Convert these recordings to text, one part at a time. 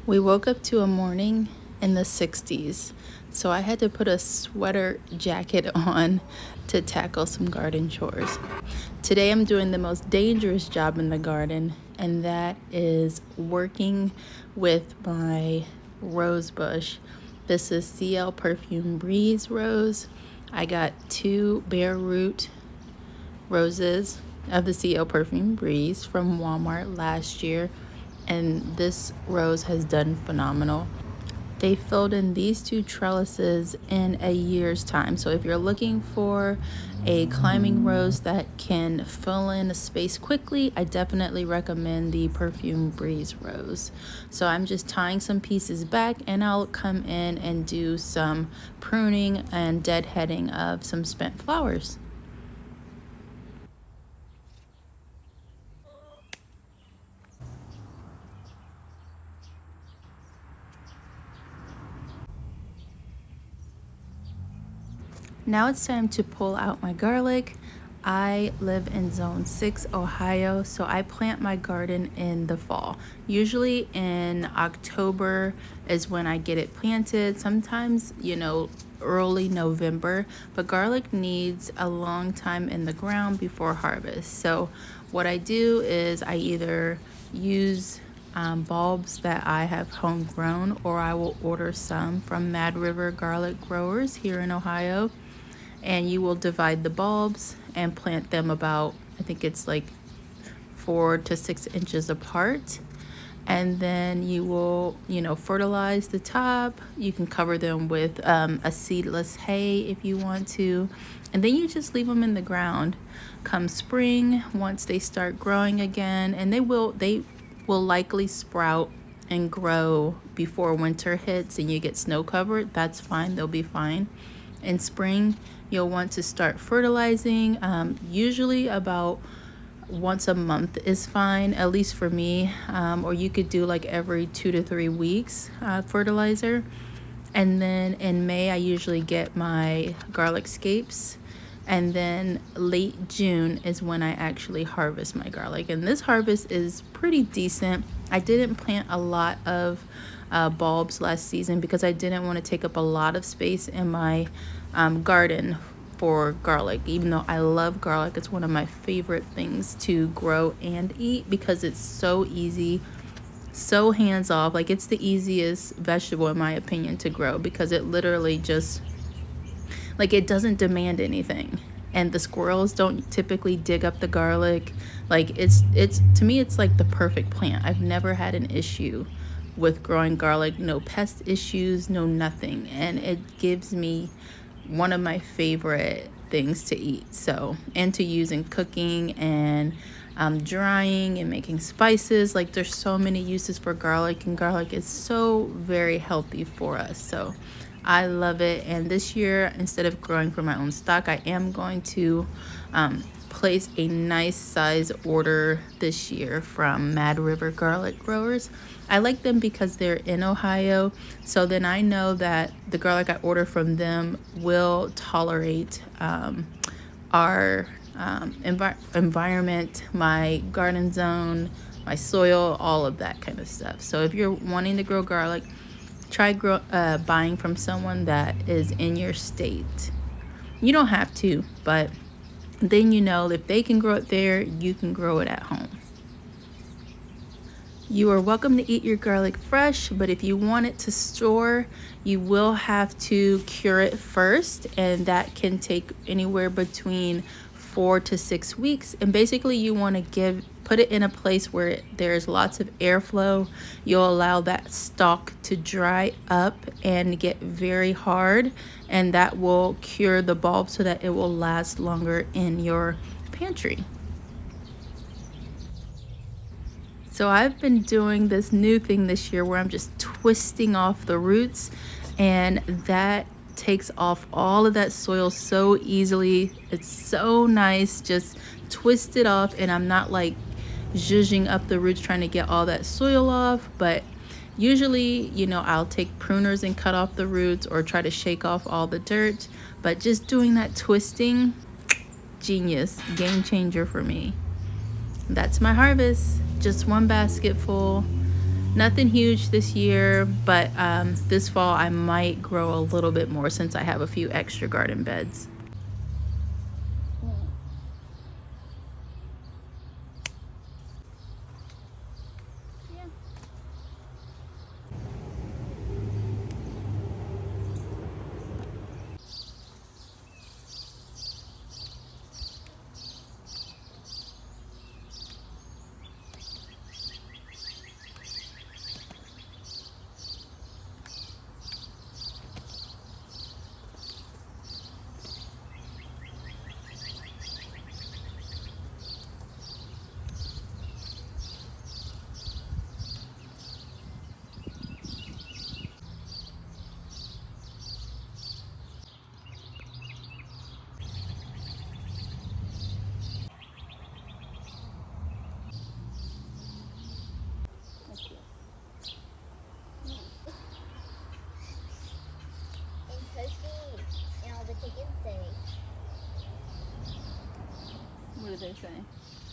We woke up to a morning in the 60s, so I had to put a sweater jacket on to tackle some garden chores. Today I'm doing the most dangerous job in the garden, and that is working with my rose bush. This is CL Perfume Breeze Rose. I got 2 bare root roses of the CL Perfume Breeze from Walmart last year, and this rose has done phenomenal. They filled in these 2 trellises in a year's time. So if you're looking for a climbing rose that can fill in a space quickly, I definitely recommend the Perfume Breeze rose. So I'm just tying some pieces back, and I'll come in and do some pruning and deadheading of some spent flowers. Now it's time to pull out my garlic. I live in zone 6, Ohio, so I plant my garden in the fall. Usually in October is when I get it planted. Sometimes, early November, but garlic needs a long time in the ground before harvest. So what I do is I either use bulbs that I have homegrown, or I will order some from Mad River garlic growers here in Ohio, and you will divide the bulbs and plant them about, I think it's like 4 to 6 inches apart. And then you will, fertilize the top. You can cover them with a seedless hay if you want to. And then you just leave them in the ground. Come spring, once they start growing again, and they will likely sprout and grow before winter hits and you get snow covered. That's fine, they'll be fine. In spring, you'll want to start fertilizing. Usually about once a month is fine, at least for me. Or you could do like every 2 to 3 weeks fertilizer. And then in May, I usually get my garlic scapes. And then late June is when I actually harvest my garlic. And this harvest is pretty decent. I didn't plant a lot of bulbs last season because I didn't want to take up a lot of space in my garden for garlic. Even though I love garlic, it's one of my favorite things to grow and eat because it's so easy, so hands off. Like, it's the easiest vegetable in my opinion to grow because it literally just, like, it doesn't demand anything, and the squirrels don't typically dig up the garlic. Like, it's to me, it's like the perfect plant. I've never had an issue with growing garlic, no pest issues, no nothing, and it gives me one of my favorite things to eat, so, and to use in cooking and drying and making spices. Like, there's so many uses for garlic, and garlic is so very healthy for us, so I love it. And this year, instead of growing for my own stock, I am going to place a nice size order this year from Mad River garlic growers. I like them because they're in Ohio, so then I know that the garlic I order from them will tolerate our environment, my garden zone, my soil, all of that kind of stuff. So if you're wanting to grow garlic, try buying from someone that is in your state. You don't have to, but then if they can grow it there, you can grow it at home. You are welcome to eat your garlic fresh, but if you want it to store, you will have to cure it first, and that can take anywhere between 4 to 6 weeks. And basically you want to put it in a place where there's lots of airflow. You'll allow that stalk to dry up and get very hard, and that will cure the bulb so that it will last longer in your pantry. So I've been doing this new thing this year where I'm just twisting off the roots, and that takes off all of that soil so easily. It's so nice, just twist it off, and I'm not like zhuzhing up the roots trying to get all that soil off. But usually, I'll take pruners and cut off the roots or try to shake off all the dirt, but just doing that twisting, genius, game changer for me. That's my harvest. Just one basket full. Nothing huge this year, but this fall I might grow a little bit more since I have a few extra garden beds. What did they say?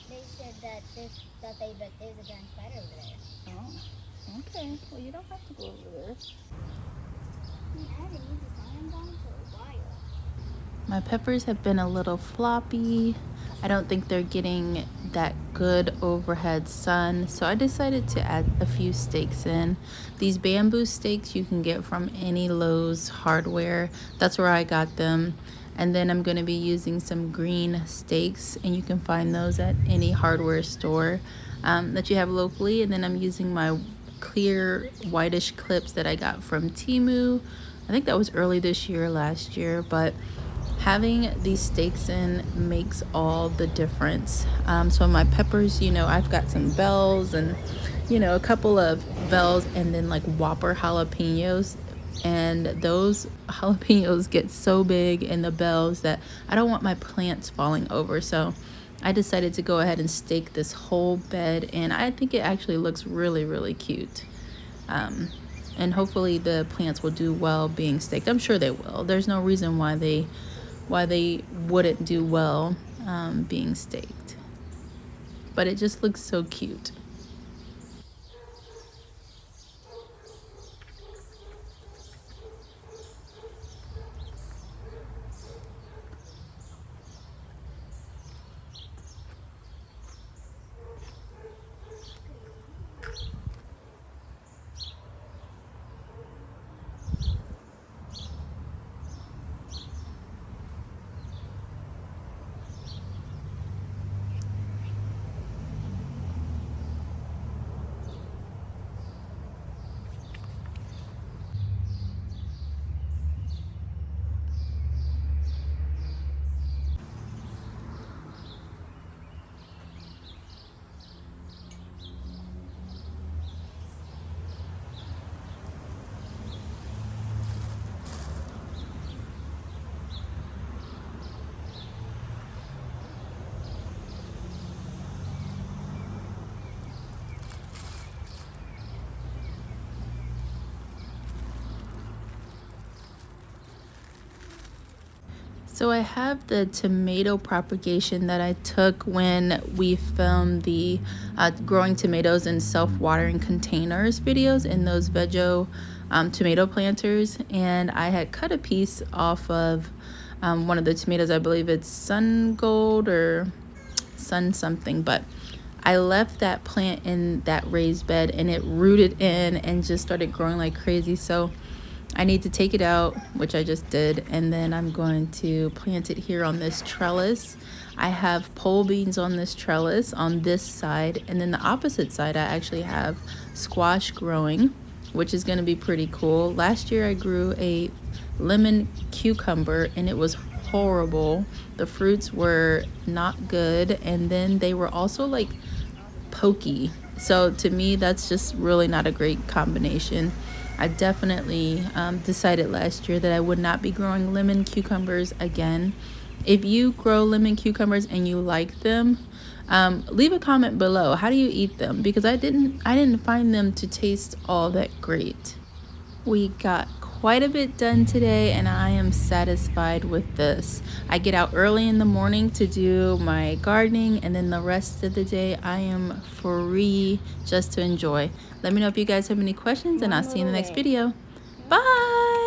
They said that there's a giant spider over there. Oh, okay. Well, you don't have to go over there. I haven't used a sand bomb for a while. My peppers have been a little floppy. I don't think they're getting that good overhead sun, so I decided to add a few stakes in. These bamboo stakes you can get from any Lowe's hardware. That's where I got them. And then I'm going to be using some green stakes, and you can find those at any hardware store that you have locally. And then I'm using my clear whitish clips that I got from Temu. I think that was early this year, last year, but having these stakes in makes all the difference. So my peppers, you know, I've got some bells and, you know, a couple of bells and then like Whopper jalapenos. And those jalapenos get so big in the bells that I don't want my plants falling over. So I decided to go ahead and stake this whole bed, and I think it actually looks really, really cute. And hopefully the plants will do well being staked. I'm sure they will. There's no reason why they wouldn't do well being staked. But it just looks so cute. So I have the tomato propagation that I took when we filmed the growing tomatoes in self-watering containers videos in those Vego tomato planters. And I had cut a piece off of one of the tomatoes. I believe it's Sun Gold or Sun something, but I left that plant in that raised bed and it rooted in and just started growing like crazy. So I need to take it out, which I just did, and then I'm going to plant it here on this trellis. I have pole beans on this trellis on this side, and then the opposite side I actually have squash growing, which is going to be pretty cool. Last year I grew a lemon cucumber and it was horrible. The fruits were not good, and then they were also like pokey. So to me, that's just really not a great combination. I definitely decided last year that I would not be growing lemon cucumbers again. If you grow lemon cucumbers and you like them, leave a comment below. How do you eat them? Because I didn't find them to taste all that great. We got quite a bit done today, and I am satisfied with this. I get out early in the morning to do my gardening, and then the rest of the day I am free just to enjoy. Let me know if you guys have any questions, and I'll see you in the next video. Bye!